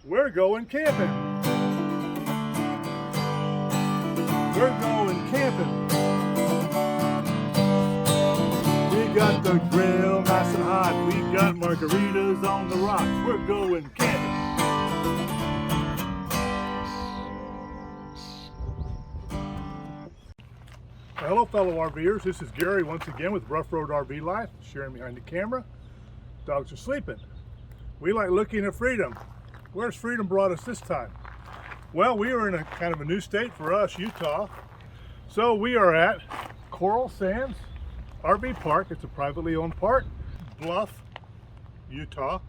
We're going camping. We're going camping. We got the grill nice and hot. We got margaritas on the rocks. We're going camping. Hello fellow RVers, this is Gary once again with Rough Road RV Life, sharing behind the camera. Dogs are sleeping. We like looking at freedom. Where's freedom brought us this time? Well, we are in a kind of a new state for us, Utah. So we are at Coral Sands RV Park. It's a privately owned park, Bluff, Utah.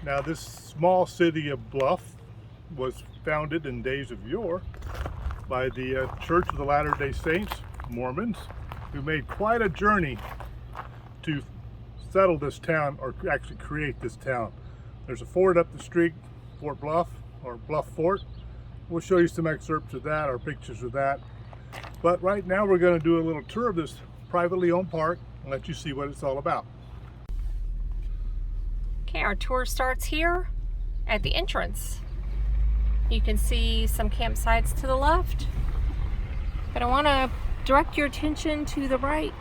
Now this small city of Bluff was founded in days of yore by the Church of the Latter-day Saints, Mormons, who made quite a journey to settle this town, or actually create this town. There's a fort up the street, Fort Bluff, or Bluff Fort. We'll show you some excerpts of that, or pictures of that. But right now we're going to do a little tour of this privately owned park and let you see what it's all about. Okay, our tour starts here at the entrance. You can see some campsites to the left, but I want to direct your attention to the right.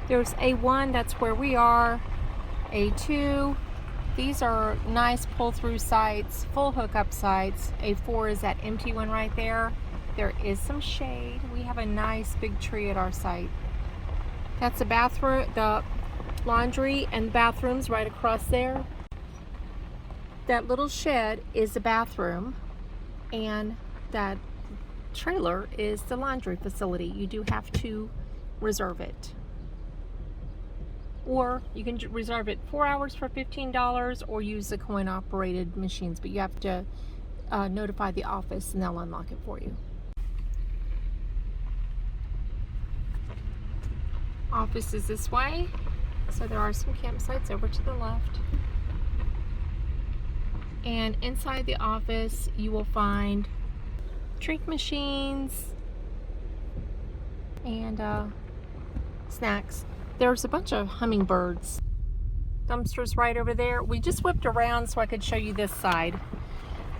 There's A1, that's where we are. A2, these are nice pull-through sites, full hookup sites. A4 is that empty one right there. There is some shade. We have a nice big tree at our site. That's the bathroom, the laundry and bathrooms right across there. That little shed is the bathroom, and that trailer is the laundry facility. You do have to reserve it. Or you can reserve it 4 hours for $15 or use the coin operated machines, but you have to notify the office and they'll unlock it for you. Office is this way, so there are some campsites over to the left. And inside the office you will find drink machines and snacks. There's a bunch of hummingbirds. Dumpsters right over there. We just whipped around so I could show you this side.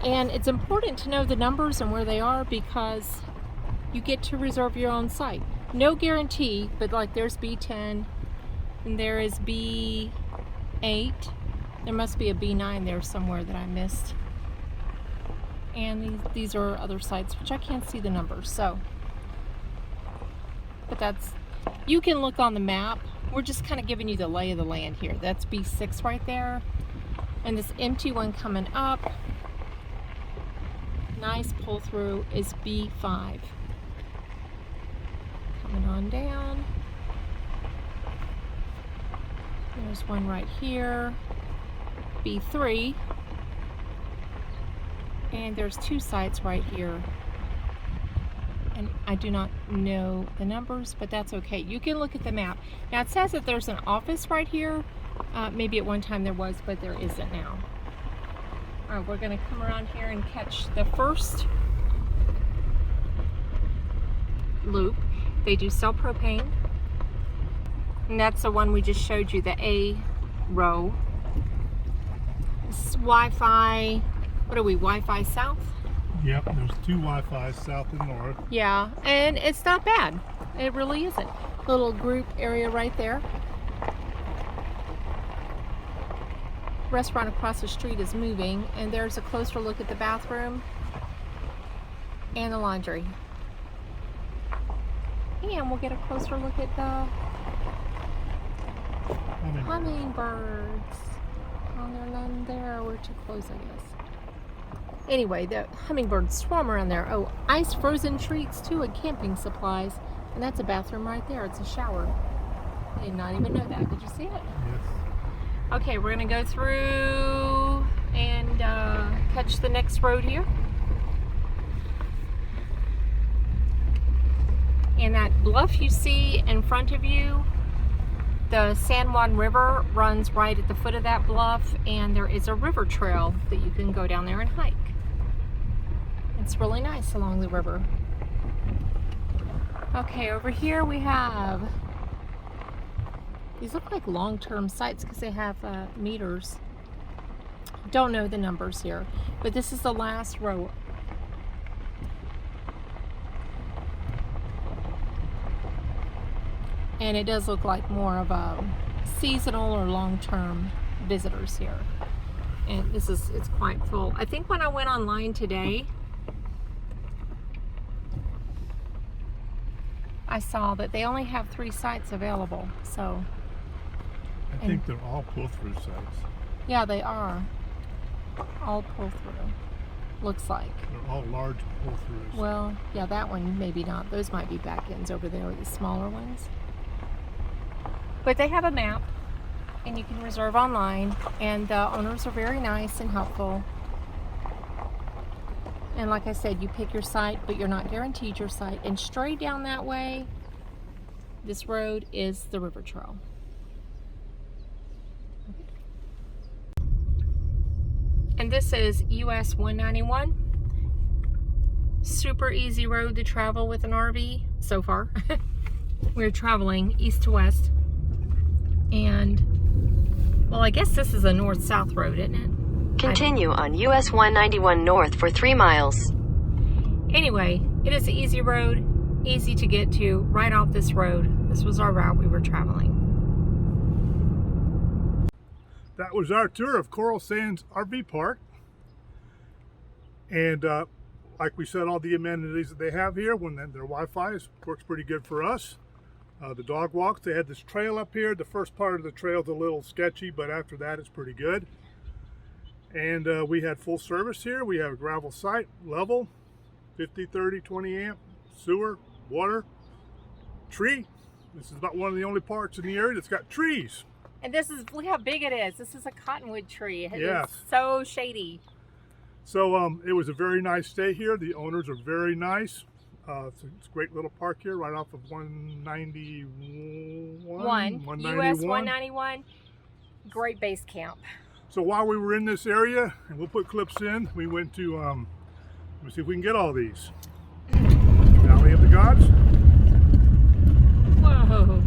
And it's important to know the numbers and where they are because you get to reserve your own site. No guarantee, but like there's B10 and there is B8. There must be a B9 there somewhere that I missed. And these are other sites which I can't see the numbers, so. But that's, you can look on the map. We're just kind of giving you the lay of the land here. That's B6 right there. And this empty one coming up, nice pull through, is B5. Coming on down. There's one right here, B3. And there's two sites right here. And I do not know the numbers, but that's okay. You can look at the map. Now it says that there's an office right here. Maybe at one time there was, but there isn't now. All right, we're gonna come around here and catch the first loop. They do sell propane. And that's the one we just showed you, the A row. This is Wi-Fi, what are we, Wi-Fi South? Yep, there's two Wi-Fis, south and north. Yeah, and it's not bad. It really isn't. Little group area right there. Restaurant across the street is moving, and there's a closer look at the bathroom and the laundry. And we'll get a closer look at the hummingbirds. Oh, they're not there. We're too close, I guess. Anyway, the hummingbirds swarm around there. Oh, ice frozen treats too, and camping supplies. And that's a bathroom right there. It's a shower. I did not even know that. Did you see it? Yes. Okay, we're going to go through and catch the next road here. And that bluff you see in front of you, the San Juan River runs right at the foot of that bluff, and there is a river trail that you can go down there and hike. It's really nice along the river. Okay, over here we have, these look like long-term sites because they have meters. Don't know the numbers here. But this is the last row. And it does look like more of a seasonal or long-term visitors here. And it's quite full. I think when I went online today, I saw that they only have 3 sites available. So I think they're all pull-through sites. yeah, they are all pull-through. Looks like They're all large pull-throughs. well, yeah, that one maybe not. Those might be back ends over there, the smaller ones. But they have a map, and you can reserve online, and the owners are very nice and helpful. And like I said, you pick your site, but you're not guaranteed your site. And straight down that way, this road is the river trail. And this is US 191. Super easy road to travel with an RV so far. We're traveling east to west. And, well, I guess this is a north-south road, isn't it? Continue on US 191 north for 3 miles. Anyway, it is an easy road, easy to get to, right off this road. This was our route we were traveling. That was our tour of Coral Sands RV Park. And like we said, all the amenities that they have here, when their Wi-Fi works pretty good for us. The dog walks, they had this trail up here. The first part of the trail is a little sketchy, but after that it's pretty good. And we had full service here. We have a gravel site, level, 50, 30, 20 amp, sewer, water, tree. This is about one of the only parts in the area that's got trees. And this is, look how big it is. This is a cottonwood tree. Yes. It's so shady. So it was a very nice stay here. The owners are very nice. It's a great little park here right off of 191. US 191. Great base camp. So while we were in this area, and we'll put clips in, we went to, let me see if we can get all these. Valley of the Gods. Whoa.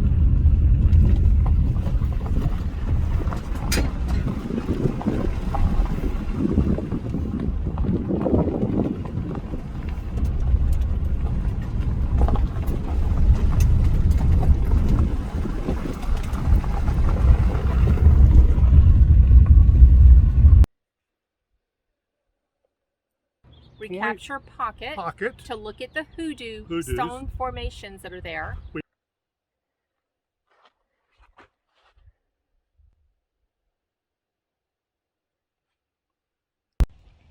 Recapture pocket to look at the hoodoo stone formations that are there.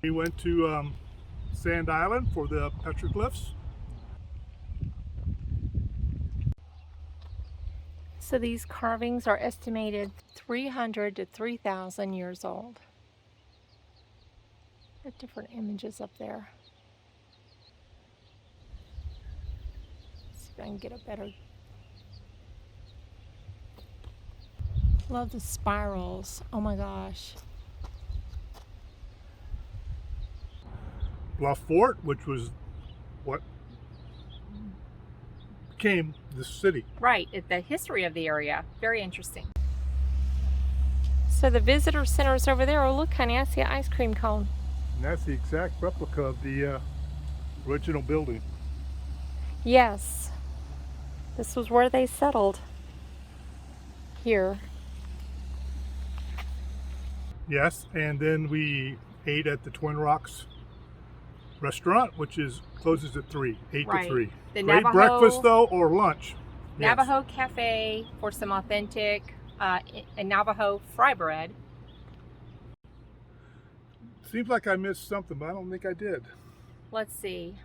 We went to Sand Island for the petroglyphs. So these carvings are estimated 300 to 3,000 years old. There are different images up there. Let's see if I can get a better. Love the spirals. Oh my gosh. Bluff Fort, which was what became the city. Right, the history of the area. Very interesting. So the visitor center is over there. Oh look, honey, I see an ice cream cone. And that's the exact replica of the original building. Yes. This was where they settled. Here. Yes, and then we ate at the Twin Rocks restaurant, which closes at 3, 8 right. to 3. The Great Navajo, breakfast though, or lunch. Navajo Cafe for some authentic Navajo fry bread. Seems like I missed something, but I don't think I did. Let's see.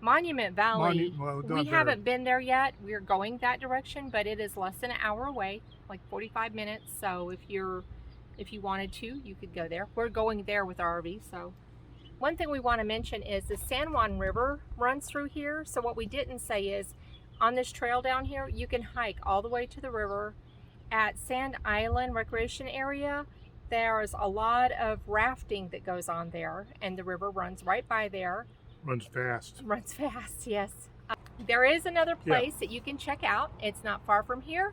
Monument Valley. We haven't been there yet. We're going that direction, but it is less than an hour away, like 45 minutes. So if you wanted to, you could go there. We're going there with our RV. So one thing we want to mention is the San Juan River runs through here. So what we didn't say is on this trail down here, you can hike all the way to the river. At Sand Island Recreation Area, there's a lot of rafting that goes on there, and the river runs right by there. Runs fast. Runs fast, yes. There is another place that you can check out. It's not far from here,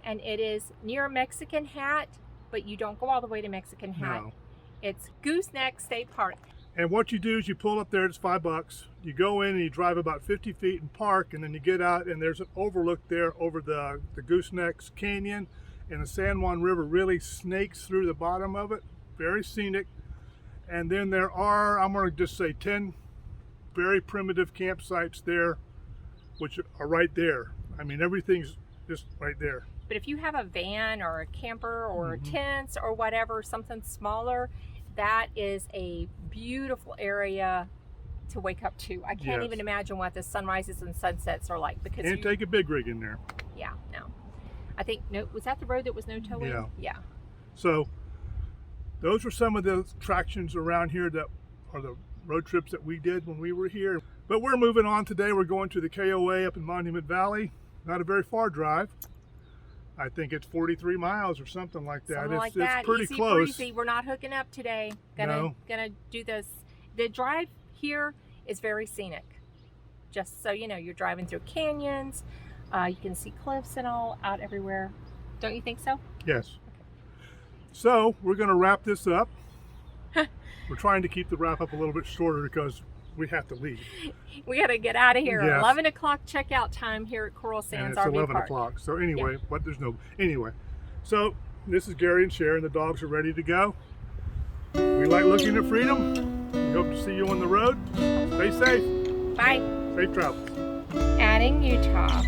and it is near Mexican Hat, but you don't go all the way to Mexican Hat. No. It's Gooseneck State Park. And what you do is you pull up there, it's $5. You go in and you drive about 50 feet and park, and then you get out and there's an overlook there over the Gooseneck Canyon, and the San Juan River really snakes through the bottom of it. Very scenic. And then there are, I'm going to just say 10 very primitive campsites there, which are right there. I mean, everything's just right there. But if you have a van or a camper or tents or whatever, something smaller, that is a beautiful area to wake up to. I can't even imagine what the sunrises and sunsets are like, because and take a big rig in there. Yeah, no. I think, no, was that the road that was no towing? Yeah. Yeah. So those are some of the attractions around here that are the road trips that we did when we were here. But we're moving on today. We're going to the KOA up in Monument Valley. Not a very far drive. I think it's 43 miles or something like that. Something like it's that. pretty Easy close. breezy. We're not hooking up today. No. Gonna do this. The drive here is very scenic. Just so you know, you're driving through canyons. You can see cliffs and all out everywhere. Don't you think so? Yes. So we're going to wrap this up. We're trying to keep the wrap up a little bit shorter because we have to leave. We got to get out of here. Yes. 11 o'clock checkout time here at Coral Sands And it's RV 11 Park. o'clock. So anyway, but there's no, anyway. So this is Gary and Sharon. The dogs are ready to go. We like looking at freedom. We hope to see you on the road. Stay safe. Bye. Safe travels. Adding Utah.